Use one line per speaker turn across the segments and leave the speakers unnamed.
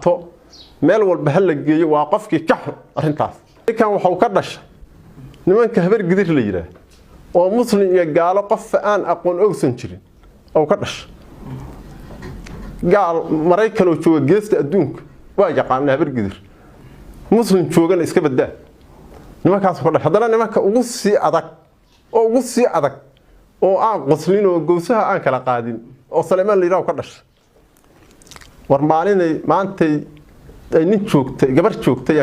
qaato meel walba hal la geeyo waa qofkii ka xun arintaas kan waxa uu ka dhashay nimanka habar gidir la yiraahdo oo muslim iyo gaalo qof aan aqoon ogsan jirin oo ka dhashay gaal Mareykan oo jooga geesta adduunka waa yaqaan habar gidir muslim joogana iska badaa nimankaas ka dhashay hadana nimanka ugu sii adag oo aan qoslin oo gowsaha aan kala qaadin oo Salmaan la yiraahdo ka dhashay war maalinay maantay ay nin joogtay gabar joogtay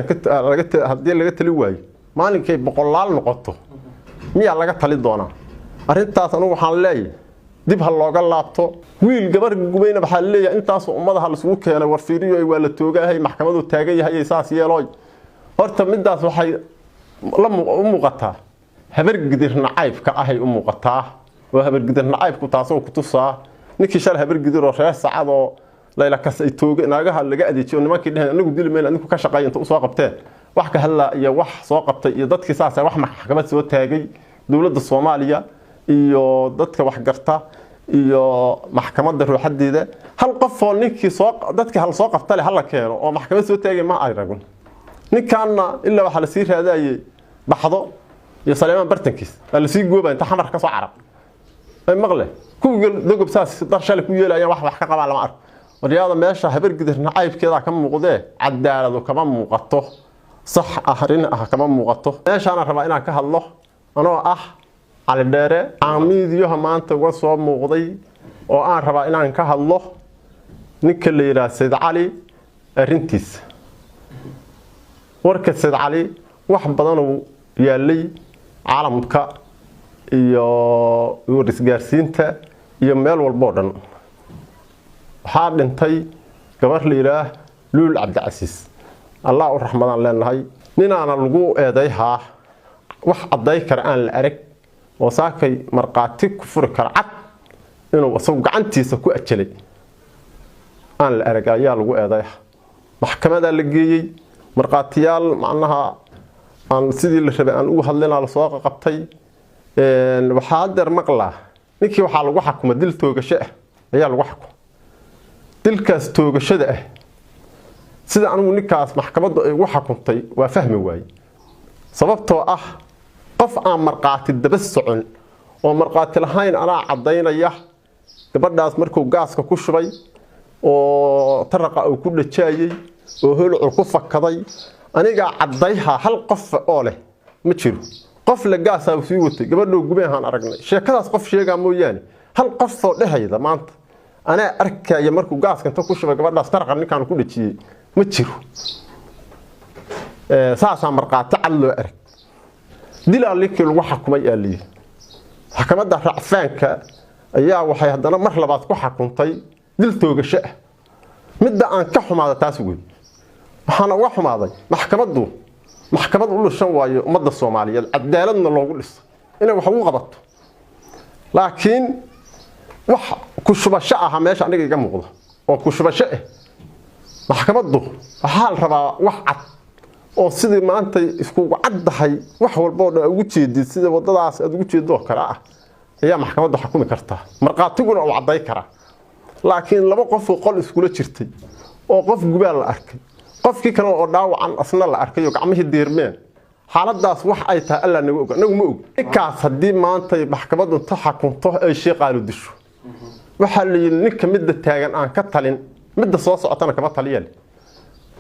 hadii laga tali waayo maalinkay boqolaal noqoto miyaa laga tali doonaa arintaas anigu waxaan leeyahay dib hal looga laabto wiil gabar gubayna waxa leeyahay intaas ummadaha la isugu keenay war fiiriyo ay waa la toogahay maxkamadu taagan yahay saas yeelooy horta midaas waxay la muuqataa habar gidir nacaybka ahay u muuqataa waa habar gidir nacaybku taasoo ku tusaa ninkii shal habar gidir oo reer saacado layla kasay tooga naagaha laga adeejiyo nimankii dhahan anigu dilmeen anigu ka shaqeeyay inta u soo qabteen wax ka hadla iyo wax soo qabtay iyo dadkii saas wax maxkamad soo taagay dawladda Soomaaliya iyo dadka wax garta iyo maxkamadda ruuxadeeda hal qof oo ninkii soo dadkii hal soo qabtay hal la keeno oo maxkamad soo taagay ma ay ragun ninkaana ilaa waxa la sii raadayay baxdo iyo Salmaan bartankiis la sii gooba inta xamar ka soo carab ay maqle kuwa dogob saas darshal ku yeelayaan wax ka qabaa lama arko ورياضة ماشى هبر قدر نعيب كذا كم مقضيه عدالة وكمان مقطه صح أهرنا كمان مقطه ماشى أنا ربعنا كهالله أنا على الدارة عميد يوها ما أنت وصوب مقضي وأنا ربعنا كهالله نكل إلى سيد علي رنتيس وركة سيد علي واحد بدنه يالي عالمك يورس جارسينته يميل والبودن waxaa dhintay gabar liiraa Luul Cabdicasiis Allah u raxmadan leenahay ninaana lagu eedeeyha wax caday kara aan la arag oo saakay marqaati ku furi kara cad inuu asoo gacantiisa ku ajalay aan la arag ayaa lagu eedeeyha maxkamada la geeyay marqaatiyaal macnaha aan sidii la rabay aan ugu hadlayna la soo qabtay waxaa dar maqlaa ninkii waxa lagu xukumay dil toogasho ayaa lagu xukumay dilkaas toogashada sida anigu ninkaas maxkamadda ay ugu xukuntay waa fahmi waayay sababtoo qof aan marqaati daba socon oo marqaati lahayn ana cadeynaya gabadhaas markuu gaaska ku shubay oo taraqa uu ku dhajaayay oo holuc ku fakaday aniga cadayha hal qof oo leh ma jiro qof la gaasa uu sii watay gabadhoo gubeehan aragnay sheekadaas qof sheega mooyaan hal qof oo dhahayda maanta أنا أركّ يا مركو جاس كنت أكوش بقبل أسترق إني كانوا كل شيء متشرو ساعة مرقات تعلو أرك دل عليك الوحك ما يقلي حكمت ده رعفانك يا وحي هذا مرحلة بعد وحكم طي دل توج الشقة مدة أن كحهم هذا تاسوي حنا وحهم هذا محكمة دول الشواي ومدة الصومالية العدالة من الله قلص إنه وحوق غبط لكن wax ku shubasho ah meesha aniga iga muuqdo oo ku shubasho maxkamaddu waxa la rabaa wax cad oo sidii maanta isku caddahay wax walba oo ugu jeedid sida wadadaas aad ugu jeedo kara ayaa maxkamaddu xukumi kartaa marqaatiguna oo caday kara laakiin laba qof oo qol isku la jirtay oo qof gubaal la arkay qofkii kale oo dhaawacan asna la arkay oo gacmihii deermeen xaaladaas wax ay tahay alla nagu ma og kaas hadii maanta maxkamaddu ta xukunto ay shaqaalu disho waxa la ninka midda taagan aan ka talin midda soo socotana kama taliyeen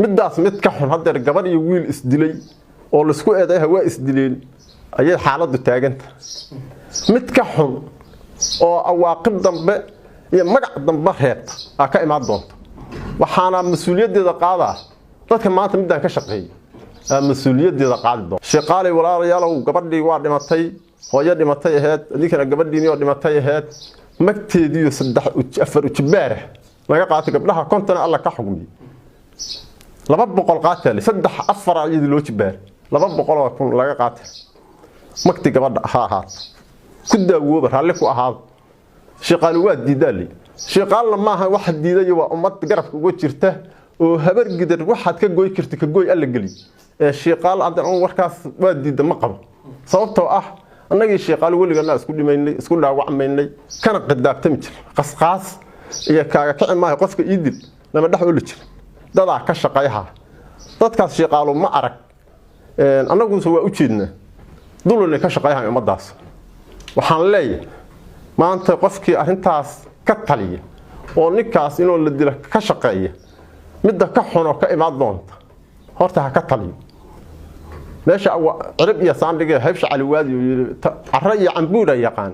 middaas mid ka xun hadeer gabar iyo wiil isdilay oo la isku eedeeyay waa isdileen ayay xaaladdu taaganta mid ka xun oo awaaqib dambe iyo magac dambe reebta ka imaan doonto waxaana mas'uuliyadeeda qaadaa dadka maanta midaan ka shaqeeyay mas'uuliyadeeda qaadi doonto shaqaalay walaalayaal gabadhii waa dhimatay hooyo dhimatay ahayd ninkana gabadhii oo dhimatay ahayd magteediyo 3 ujibaar laga qaatay gabdhaha kontana alla ka xugmiyay 200 qaatay 3 ayadii loo jibaar 200 laga qaatay magti gabadha ahaad ku daawooba raalli ku ahaad shaqaal waa diidali shaqaalna maaha wax diiday waa ummad garabka ugu jirta oo habar gidar waxaad ka gooy kartid ka gooy alla gali shaqaal adan warkaas waa diida ma qabo sababtoo annaga shaqaal waligeena isku dhimaynay isku dhaawacmaynay kana qadaabtami jir qasqaas iyo kaaga kicin maahay qofka idil lama dhaxo la jir dadaa ka shaqeeyaha dadkaas shaqaalo ma arag anagu soo u jeedna duluna ka shaqeeyaha umadaas waxaan leeyahay maanta qofkii arintaas ka taliya oo ninkaas inuu la dilo ka shaqeeya midda ka xuno ka imaad doonta horta ha ka taliyo meesha cirib iyo saandhiga haybsha cali waadi carra iyo cambuura yaqaan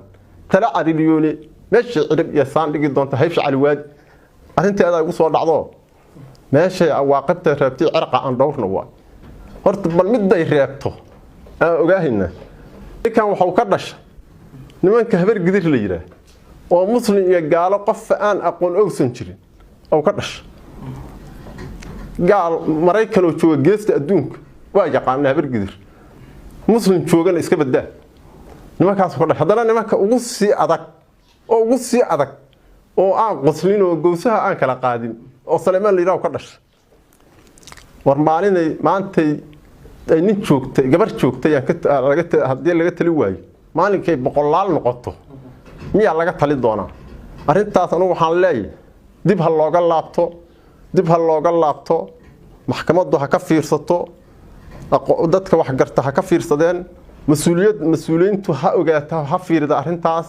tala ariliyooni meesha cirib iyo saandhigi doonta haybsha cali waadi arinteeda ugu soo dhacdo meesha waaqibta reebti cirqa aan dhowrna waa horta bal miday reebto aan ogaahayna ninkan wuxuu ka dhashay nimanka habar gidir la yiraahdo oo muslim iyo gaalo qof aan aqoon ogsan jirin oo ka dhashay gaal Mareykan oo jooga geesta adduunka waa yaqaan habar gidir muslim joogana iska badaa nimankaas ka dhashay hadana nimanka ugu sii adag oo aan qoslin oo gowsaha aan kala qaadin oo Salmaan la yiraahdo ka dhashay war maalinay maantay ay nin joogtay gabar joogtay hadii laga tali waayo maalinkay boqolaal noqoto miya laga tali doonaa arintaas anigu waxaan leeyahay dib ha looga laabto maxkamaddu ha ka fiirsato dadka wax garta ha ka fiirsadeen mas'uuliyiintu ha ogaato ha fiirida arintaas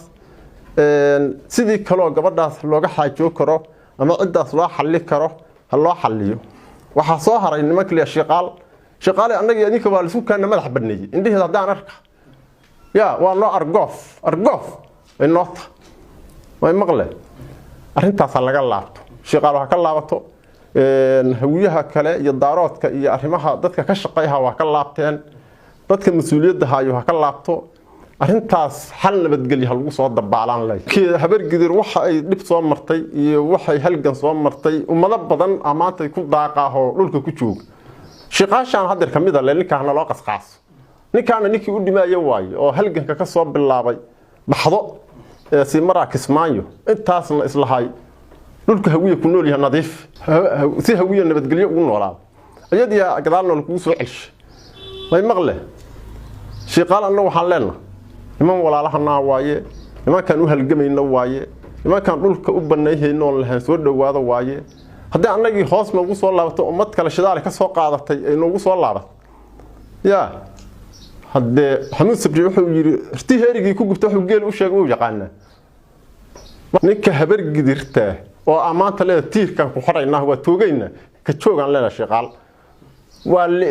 sidii kale gabadhaas looga xaajo karo ama cidaas loo xalli karo ha loo xalliyo waxa soo haray nimanka la shaqaale anaga idinka waa isku kana madax badneeyay indhaheeda hadaan arka waa loo argoof ay noota way maqle arintaas laga laabto shaqaalaha ka laabato hawiyaha kale iyo daaroodka iyo arrimaha dadka ka shaqeeyaha waa ka laabteen dadka mas'uuliyadda haayo ha ka laabto arintaas xal nabadgelyo lagu soo dabaalan leh habar gidir waxa ay dib soo martay iyo waxay halgan soo martay ummado badan amaantay ku daaqaaho dhulka ku joog shaqaashan hadir kamida ninkaana loo qasqaaso ninkaana ninkii u dhimaayay waayo oo halganka ka soo bilaabay baxdo si Kismaayo intaasna islahay dhulka hawiye ku nool yahay nadiif si hawiye nabadgelyo ugu noolaa ayadii gadaalna lagu soo celshay way maqle shaqaalana waxaan leenahay niman walaalahana waaye nimankan u halgamayna waaye nimankan dhulka u baneeyayno lahayn soo dhawaado waaye haddii anagii hoos ma ugu soo laabato ummad kale shidaal ka soo qaadatay ay noogu soo laabato haddee xamuud sabri wuxuu yiri irtii heerigii ku gubta wuxuu geel u sheegay uu yaqaana ninka habar gidirta oo amaanta leeda tiirkan ku xaraynaa waa toogayna ka joogan leena shaqaal waa la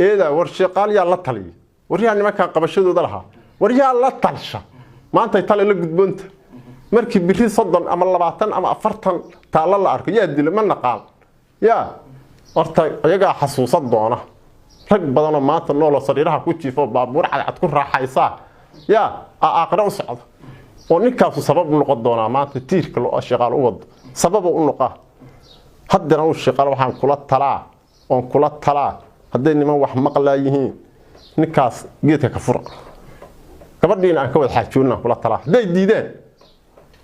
eeda war shaqaal yaa la taliyo war yaa nimanka qabashadooda laha war yaa la talsha maanta ay tale la gudboonta markii biri 30 ama 20 ama 40 taala la arko yaa dil ma naqaan horta ayaga xasuusad doona rag badan oo maanta nool sariiraha ku jiifo baabuur cad ku raaxaysa aqra u socdo oo ninkaas sabab u noqon doona maanta tiirka loo shaqaal u wado sabab u noqon haddana uu shaqaal waxaan kula talaa haddii niman wax maqlaayihiin ninkaas geedka ka fur gabadhiina aan ka wada xaajoonaa kula talaa haday diideen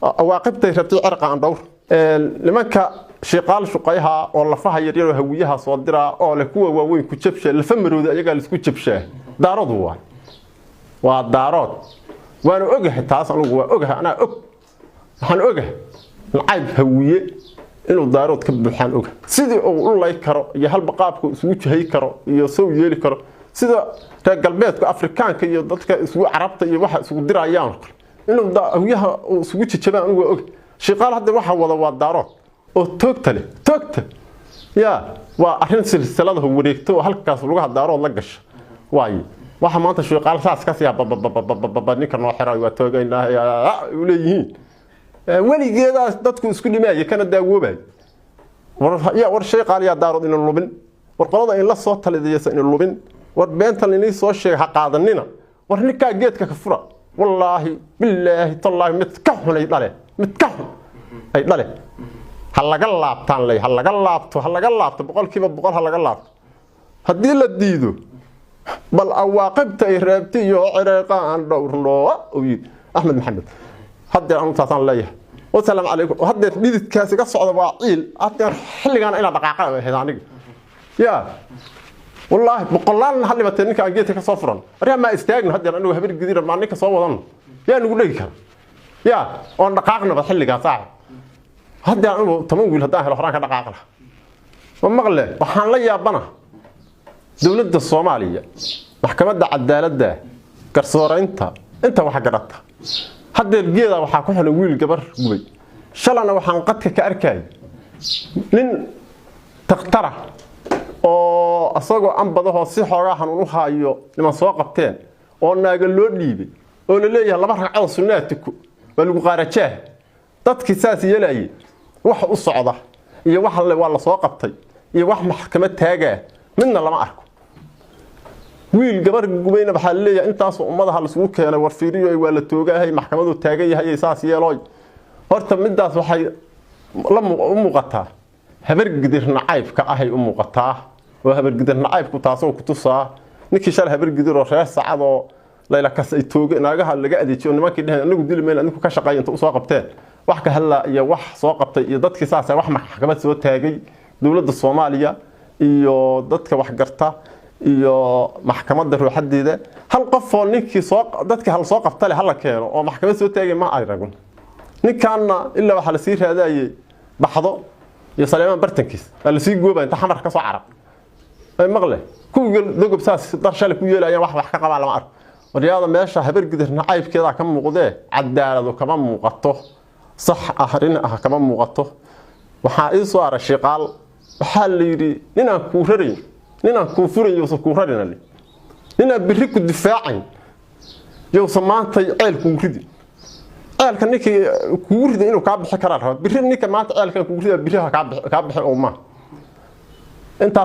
waaqibtay rabtay cirqa aan dhowr nimanka shaqaal shaqayha oo lafaha yaryar oo hawiyaha soo dira oo la kuwa waaweyn ku jabshay lafa marooda ayaga la isku jabshay daaradu waa daarood waana ogahay taas anigu waa ogahay waxaan ogahay lacag hawiye inuu daarood ka buuxaan sidii uu u lay karo iyo halba qaabku isugu jahay karo iyo soo yeeli karo sida reer galbeedka Afrikaanka iyo dadka isugu Carabta iyo waxa isugu dirayaan inuu hawiyaha isugu jajabaan anigu waa ogahay shaqaal hadda waxa wada waa daarood oo toogta waa arrin silsilada wareegto oo halkaas lagu hadaarood la gasho waaye waxa maanta shaqaal saas ka siya ninka noo xiray waa toogaynaa u leeyihiin waligeeda dadku isku dhimaayay kana daawoobay war shaqaal yaa daarood in lubin war qolada in la soo talidaysa in lubin war beentan inay soo sheeg ha qaadanina war ninka geedka ka fura wallaahi billaahi tallaahi mid ka xunay dhale ay dhale hal laga laabto boqolkiiba boqol hal laga laabto haddii la diido bal awaaqibta ay reebtay iyo cirqa aan dhowrno Ahmed Maxamed hadda aan taasaan leeyahay wasalaam alaykum hadda dhididkaas iga socda waa ciil hadda xilligan ila dhaqaaqa ahayd aniga wallaahi boqolaan hal libatay ninka geedka ka soo furan ariya ma istaagna hadda anigu habar gidir ma ninka soo wadan yaa nagu dhigi kara oo dhaqaaqna xilligaas هذا أنا تمام قول هذا هلا فرانك دقائق ومغلى وحان لا يابنا دولة الصومالية محكمة عدالة كرسورة انت waxa garata hadda geeda waxa ku xilay wiil gabar gubay shalana waxaan qadka ka arkay nin taqtara oo asagoo ambadaho si xoogahan u haayo niman soo qabteen oo naaga loo dhiibay oo la leeyahay laba ragcad sunnaatiku waa lagu qaarajaa dadkii saas yeelay wax u socda iyo wax waa la soo qabtay iyo wax maxkamad taaga midna lama arko wiil gabar gubayna waxa leeyahay intaas ummadaha la isugu keenay war fiiriyo ay waa la toogahay maxkamadu taagan yahay saas yeelooy horta midaas waxay la muuqataa habar gidir nacaybka ahay u muuqataa oo habar gidir nacaybku taasoo ku tusaa ninkii shal habar gidir oo reer saacado layla kasay tooga naagaha laga adeejiyo nimankii dhahan anagu dilmeen anigu ka shaqeeyay inta soo qabteen wax ka halla iyo wax soo qabtay iyo dadkii saas wax maxkamad soo taagay dawladda Soomaaliya iyo dadka wax garta iyo maxkamadda ruuxadeeda hal qof oo ninkii soo dadka hal soo qabtay hal keeno oo maxkamad soo taagay ma ay ragun ninkaana illa waxa la sii raadayay baxdo iyo Saleeman Bartankiis la sii gooba inta xamar ka soo carab ay maqle kuwa dogob saas darshal ku yeelayaan wax ka qabaa lama arko wariyaada meesha habar gidir nacaybkeeda ka muuqdee cadaaladu kama muuqato صح أهرين كمان مغطى وحائل صار شقال وحال يري لنا كوررين لنا كوفرين يوصل كوررين اللي لنا بريك الدفاعين يوصل ما تعال كوردي قال كنيك كوردي إنه كعب حكرها بريك ما تعال كان كوردي بريها كعب أمه أنت